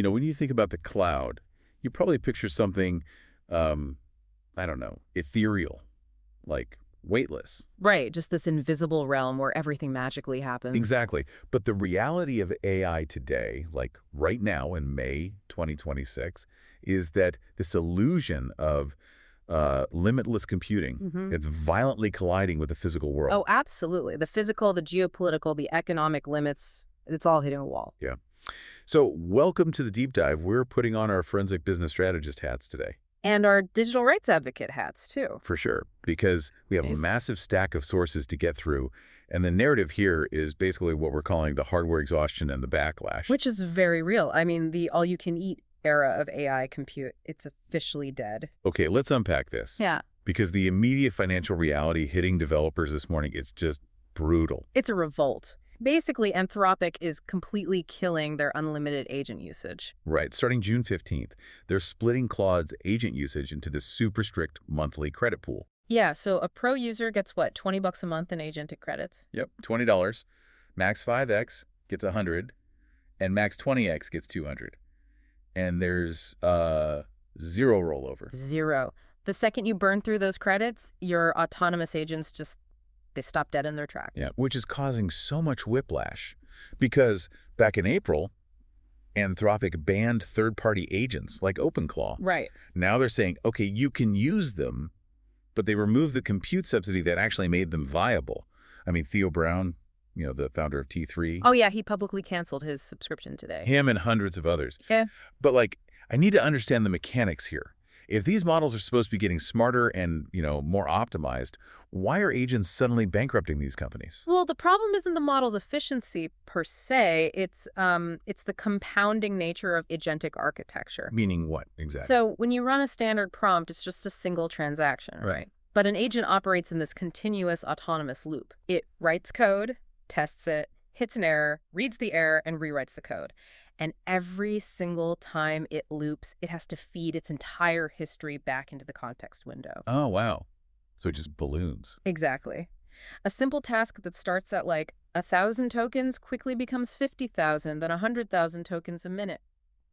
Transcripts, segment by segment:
When you think about the cloud, you probably picture something, I don't know, ethereal, like weightless. Right, just this invisible realm where everything magically happens. Exactly. But the reality of AI today, like right now in May 2026, is that this illusion of limitless computing, it's violently colliding with the physical world. Oh, absolutely. The physical, the geopolitical, the economic limits, it's all hitting a wall. Yeah. So welcome to the deep dive. We're putting on our forensic business strategist hats today. And our digital rights advocate hats, too. For sure, because we have a massive stack of sources to get through. And the narrative here is basically what we're calling the hardware exhaustion and the backlash. Which is very real. I mean, the all-you-can-eat era of AI compute, it's officially dead. Okay, let's unpack this. Yeah. Because the immediate financial reality hitting developers this morning, it's just brutal. It's a revolt. Basically, Anthropic is completely killing their unlimited agent usage. Right. Starting June 15th, they're splitting Claude's agent usage into this super strict monthly credit pool. Yeah, so a pro user gets what, $20 a month in agentic credits? Yep, $20. Max 5X gets 100, and Max 20X gets 200. And there's zero rollover. Zero. The second you burn through those credits, your autonomous agents they stop dead in their tracks. Yeah, which is causing so much whiplash. Because back in April, Anthropic banned third-party agents like OpenClaw. Right. Now they're saying, okay, you can use them, but they removed the compute subsidy that actually made them viable. I mean, Theo Brown, the founder of T3. Oh, yeah, he publicly canceled his subscription today. Him and hundreds of others. Yeah. But, I need to understand the mechanics here. If these models are supposed to be getting smarter and, more optimized, why are agents suddenly bankrupting these companies? Well, the problem isn't the model's efficiency per se. It's the compounding nature of agentic architecture. Meaning what, exactly? So when you run a standard prompt, it's just a single transaction, right? But an agent operates in this continuous autonomous loop. It writes code, tests it, hits an error, reads the error, and rewrites the code. And every single time it loops, it has to feed its entire history back into the context window. Oh, wow. So it just balloons. Exactly. A simple task that starts at 1,000 tokens quickly becomes 50,000, then 100,000 tokens a minute,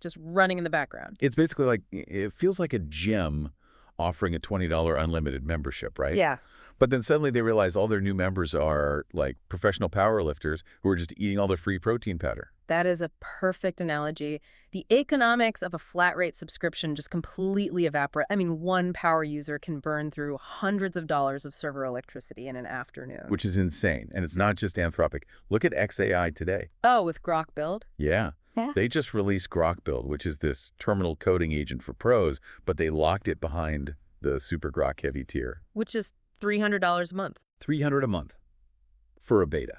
just running in the background. It's basically it feels like a gym offering a $20 unlimited membership, right? Yeah. But then suddenly they realize all their new members are professional powerlifters who are just eating all the free protein powder. That is a perfect analogy. The economics of a flat rate subscription just completely evaporate. I mean, one power user can burn through hundreds of dollars of server electricity in an afternoon. Which is insane. And it's not just Anthropic. Look at XAI today. Oh, with Grok Build? Yeah. They just released Grok Build, which is this terminal coding agent for pros, but they locked it behind the Super Grok Heavy tier. Which is $300 a month. $300 a month for a beta.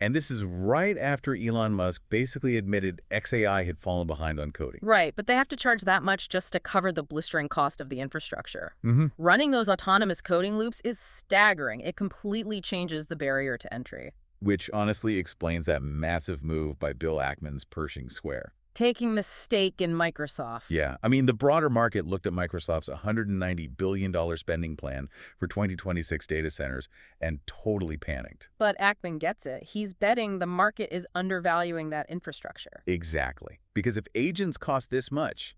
And this is right after Elon Musk basically admitted XAI had fallen behind on coding. Right, but they have to charge that much just to cover the blistering cost of the infrastructure. Running those autonomous coding loops is staggering. It completely changes the barrier to entry. Which honestly explains that massive move by Bill Ackman's Pershing Square. Taking the stake in Microsoft. Yeah. I mean, the broader market looked at Microsoft's $190 billion spending plan for 2026 data centers and totally panicked. But Ackman gets it. He's betting the market is undervaluing that infrastructure. Exactly. Because if agents cost this much,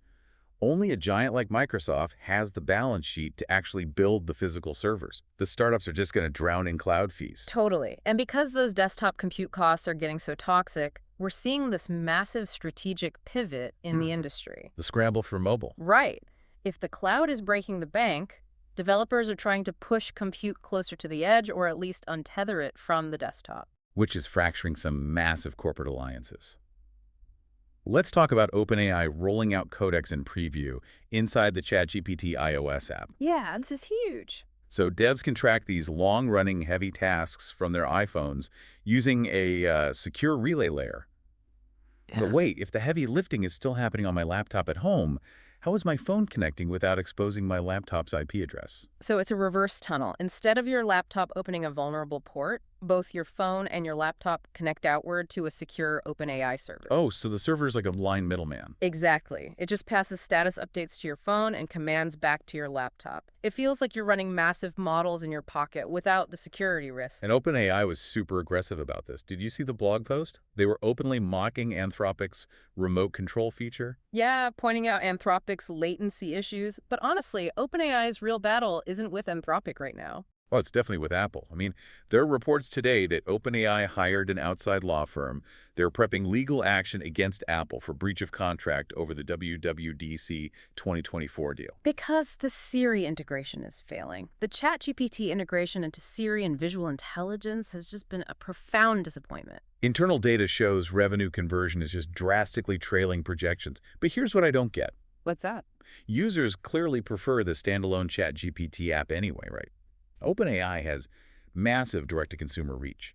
only a giant like Microsoft has the balance sheet to actually build the physical servers. The startups are just going to drown in cloud fees. Totally. And because those desktop compute costs are getting so toxic, we're seeing this massive strategic pivot in the industry. The scramble for mobile. Right. If the cloud is breaking the bank, developers are trying to push compute closer to the edge or at least untether it from the desktop. Which is fracturing some massive corporate alliances. Let's talk about OpenAI rolling out codecs in preview inside the ChatGPT iOS app. Yeah, this is huge. So devs can track these long-running heavy tasks from their iPhones using a secure relay layer. Yeah. But wait, if the heavy lifting is still happening on my laptop at home, how is my phone connecting without exposing my laptop's IP address? So it's a reverse tunnel. Instead of your laptop opening a vulnerable port, Both your phone and your laptop connect outward to a secure OpenAI server. Oh, so the server's like a blind middleman. Exactly. It just passes status updates to your phone and commands back to your laptop. It feels like you're running massive models in your pocket without the security risk. And OpenAI was super aggressive about this. Did you see the blog post? They were openly mocking Anthropic's remote control feature. Yeah, pointing out Anthropic's latency issues. But honestly, OpenAI's real battle isn't with Anthropic right now. Well, it's definitely with Apple. I mean, there are reports today that OpenAI hired an outside law firm. They're prepping legal action against Apple for breach of contract over the WWDC 2024 deal. Because the Siri integration is failing. The ChatGPT integration into Siri and visual intelligence has just been a profound disappointment. Internal data shows revenue conversion is just drastically trailing projections. But here's what I don't get. What's that? Users clearly prefer the standalone ChatGPT app anyway, right? OpenAI has massive direct-to-consumer reach.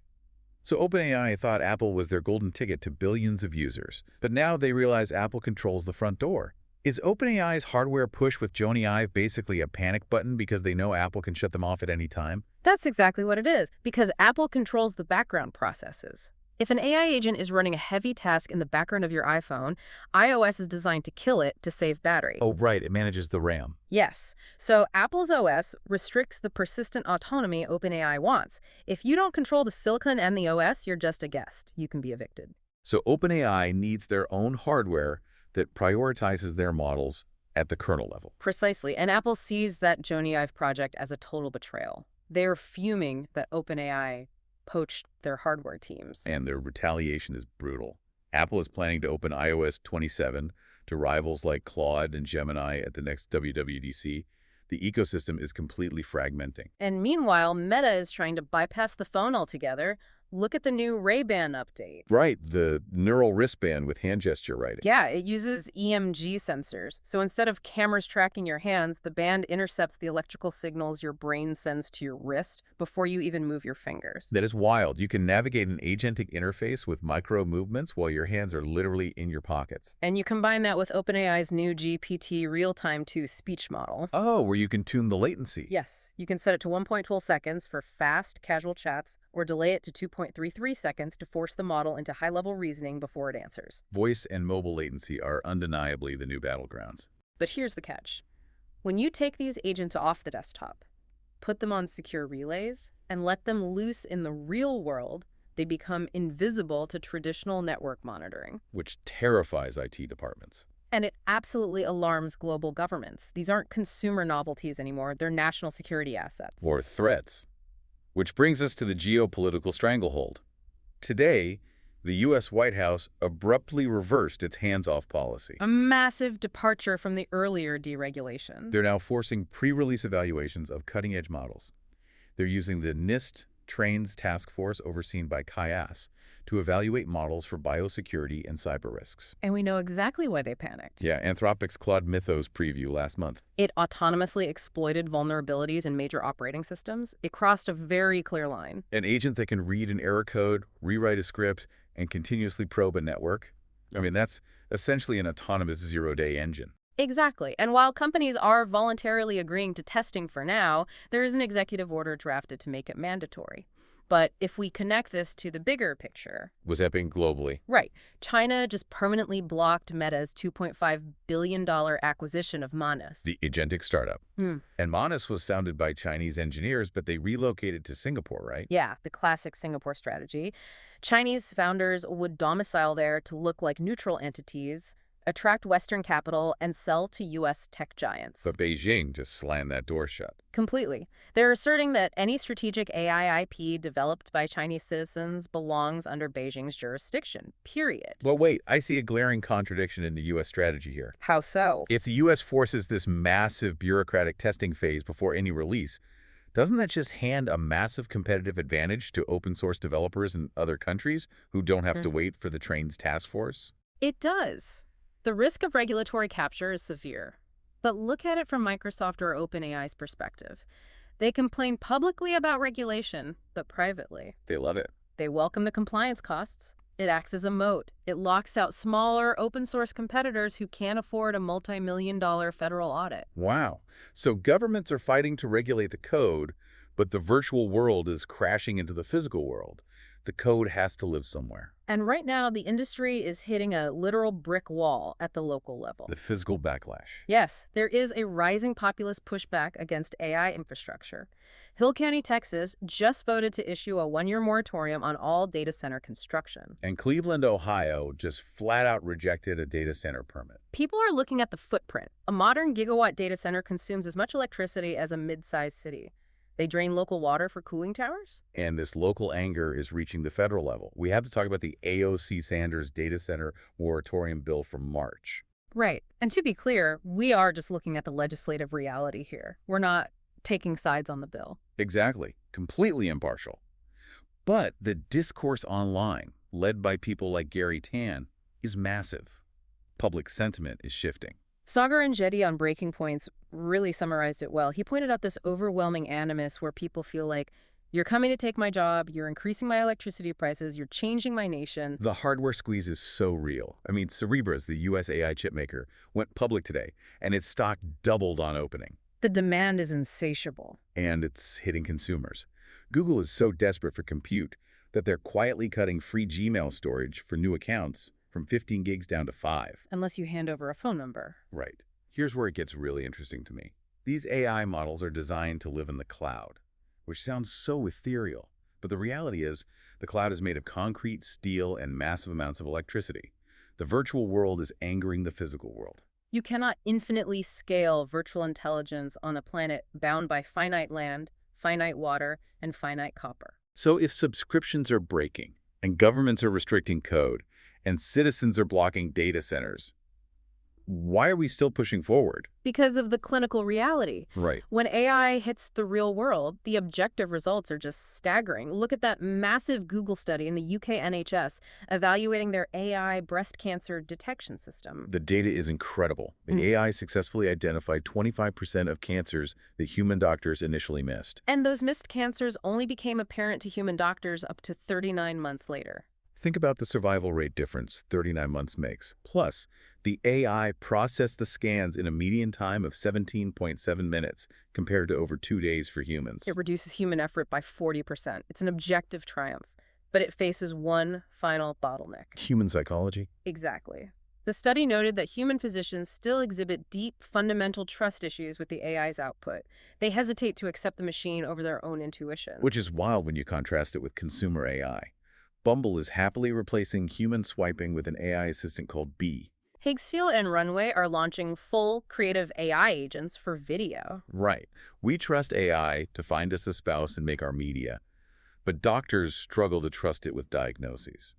So OpenAI thought Apple was their golden ticket to billions of users. But now they realize Apple controls the front door. Is OpenAI's hardware push with Jony Ive basically a panic button because they know Apple can shut them off at any time? That's exactly what it is, because Apple controls the background processes. If an AI agent is running a heavy task in the background of your iPhone, iOS is designed to kill it to save battery. Oh, right. It manages the RAM. Yes. So Apple's OS restricts the persistent autonomy OpenAI wants. If you don't control the silicon and the OS, you're just a guest. You can be evicted. So OpenAI needs their own hardware that prioritizes their models at the kernel level. Precisely. And Apple sees that Jony Ive project as a total betrayal. They're fuming that OpenAI poached their hardware teams. And their retaliation is brutal. Apple is planning to open iOS 27 to rivals like Claude and Gemini at the next WWDC. The ecosystem is completely fragmenting. And meanwhile, Meta is trying to bypass the phone altogether. Look at the new Ray-Ban update. Right, the neural wristband with hand gesture writing. Yeah, it uses EMG sensors. So instead of cameras tracking your hands, the band intercepts the electrical signals your brain sends to your wrist before you even move your fingers. That is wild. You can navigate an agentic interface with micro movements while your hands are literally in your pockets. And you combine that with OpenAI's new GPT Real-Time 2 speech model. Oh, where you can tune the latency. Yes, you can set it to 1.12 seconds for fast, casual chats, or delay it to 2.33 seconds to force the model into high-level reasoning before it answers. Voice and mobile latency are undeniably the new battlegrounds. But here's the catch. When you take these agents off the desktop, put them on secure relays, and let them loose in the real world, they become invisible to traditional network monitoring. Which terrifies IT departments. And it absolutely alarms global governments. These aren't consumer novelties anymore. They're national security assets. Or threats. Which brings us to the geopolitical stranglehold. Today, the U.S. White House abruptly reversed its hands-off policy. A massive departure from the earlier deregulation. They're now forcing pre-release evaluations of cutting-edge models. They're using the NIST Trains Task Force overseen by CAIAS to evaluate models for biosecurity and cyber risks. And we know exactly why they panicked. Yeah, Anthropic's Claude Mythos preview last month. It autonomously exploited vulnerabilities in major operating systems. It crossed a very clear line. An agent that can read an error code, rewrite a script, and continuously probe a network. I mean, that's essentially an autonomous zero-day engine. Exactly. And while companies are voluntarily agreeing to testing for now, there is an executive order drafted to make it mandatory. But if we connect this to the bigger picture... Was happening globally. Right. China just permanently blocked Meta's $2.5 billion acquisition of Manus. The agentic startup. And Manus was founded by Chinese engineers, but they relocated to Singapore, right? Yeah, the classic Singapore strategy. Chinese founders would domicile there to look like neutral entities, attract Western capital, and sell to U.S. tech giants. But Beijing just slammed that door shut. Completely. They're asserting that any strategic AI IP developed by Chinese citizens belongs under Beijing's jurisdiction, period. Well, wait, I see a glaring contradiction in the U.S. strategy here. How so? If the U.S. forces this massive bureaucratic testing phase before any release, doesn't that just hand a massive competitive advantage to open-source developers in other countries who don't have to wait for the Trains Task Force? It does. The risk of regulatory capture is severe. But look at it from Microsoft or OpenAI's perspective. They complain publicly about regulation, but privately. They love it. They welcome the compliance costs. It acts as a moat. It locks out smaller open-source competitors who can't afford a multi-million-dollar federal audit. Wow. So governments are fighting to regulate the code, But the virtual world is crashing into the physical world. The code has to live somewhere. And right now, the industry is hitting a literal brick wall at the local level. The physical backlash. Yes, there is a rising populist pushback against AI infrastructure. Hill County, Texas, just voted to issue a 1-year moratorium on all data center construction. And Cleveland, Ohio just flat out rejected a data center permit. People are looking at the footprint. A modern gigawatt data center consumes as much electricity as a mid-sized city. They drain local water for cooling towers? And this local anger is reaching the federal level. We have to talk about the AOC Sanders data center moratorium bill from March. Right. And to be clear, we are just looking at the legislative reality here. We're not taking sides on the bill. Exactly. Completely impartial. But the discourse online, led by people like Gary Tan, is massive. Public sentiment is shifting. Sagar and Jetty on Breaking Points really summarized it well. He pointed out this overwhelming animus where people feel like, you're coming to take my job, you're increasing my electricity prices, you're changing my nation. The hardware squeeze is so real. I mean, Cerebra's, the US AI chipmaker, went public today, and its stock doubled on opening. The demand is insatiable. And it's hitting consumers. Google is so desperate for compute that they're quietly cutting free Gmail storage for new accounts from 15 gigs down to 5. Unless you hand over a phone number. Right. Here's where it gets really interesting to me. These AI models are designed to live in the cloud, which sounds so ethereal. But the reality is, the cloud is made of concrete, steel, and massive amounts of electricity. The virtual world is angering the physical world. You cannot infinitely scale virtual intelligence on a planet bound by finite land, finite water, and finite copper. So if subscriptions are breaking, and governments are restricting code, and citizens are blocking data centers, why are we still pushing forward? Because of the clinical reality. Right. When AI hits the real world, the objective results are just staggering. Look at that massive Google study in the UK NHS evaluating their AI breast cancer detection system. The data is incredible. The AI successfully identified 25% of cancers that human doctors initially missed. And those missed cancers only became apparent to human doctors up to 39 months later. Think about the survival rate difference 39 months makes. Plus, the AI processed the scans in a median time of 17.7 minutes compared to over 2 days for humans. It reduces human effort by 40%. It's an objective triumph, but it faces one final bottleneck. Human psychology? Exactly. The study noted that human physicians still exhibit deep, fundamental trust issues with the AI's output. They hesitate to accept the machine over their own intuition. Which is wild when you contrast it with consumer AI. Bumble is happily replacing human swiping with an AI assistant called Bee. Higgsfield and Runway are launching full creative AI agents for video. Right. We trust AI to find us a spouse and make our media. But doctors struggle to trust it with diagnoses.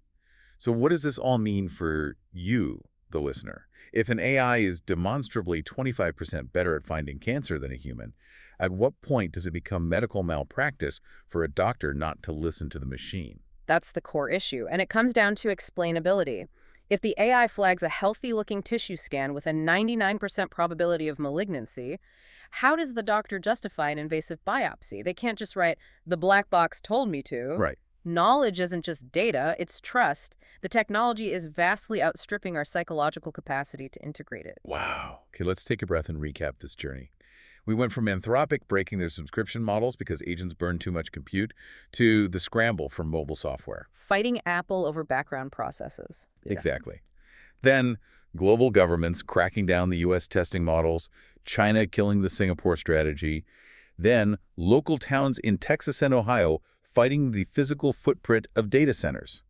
So what does this all mean for you, the listener? If an AI is demonstrably 25% better at finding cancer than a human, at what point does it become medical malpractice for a doctor not to listen to the machine? That's the core issue, and it comes down to explainability. If the AI flags a healthy-looking tissue scan with a 99% probability of malignancy, how does the doctor justify an invasive biopsy? They can't just write, "The black box told me to." Right. Knowledge isn't just data, it's trust. The technology is vastly outstripping our psychological capacity to integrate it. Wow. Okay, let's take a breath and recap this journey. We went from Anthropic breaking their subscription models because agents burn too much compute to the scramble for mobile software. Fighting Apple over background processes. Yeah. Exactly. Then global governments cracking down the U.S. testing models, China killing the Singapore strategy, then local towns in Texas and Ohio fighting the physical footprint of data centers.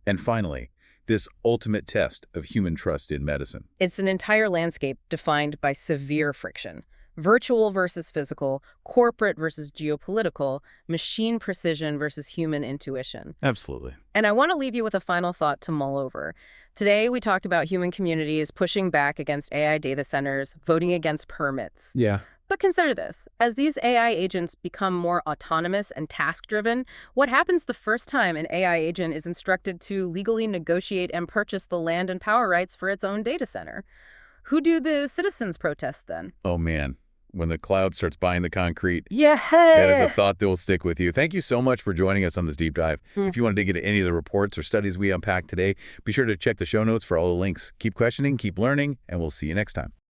And finally, this ultimate test of human trust in medicine. It's an entire landscape defined by severe friction. Virtual versus physical, corporate versus geopolitical, machine precision versus human intuition. Absolutely. And I want to leave you with a final thought to mull over. Today, we talked about human communities pushing back against AI data centers, voting against permits. Yeah. But consider this. As these AI agents become more autonomous and task-driven, what happens the first time an AI agent is instructed to legally negotiate and purchase the land and power rights for its own data center? Who do the citizens protest then? Oh, man. When the cloud starts buying the concrete. Yeah. That is a thought that will stick with you. Thank you so much for joining us on this deep dive. If you want to dig into any of the reports or studies we unpacked today, be sure to check the show notes for all the links. Keep questioning, keep learning, and we'll see you next time.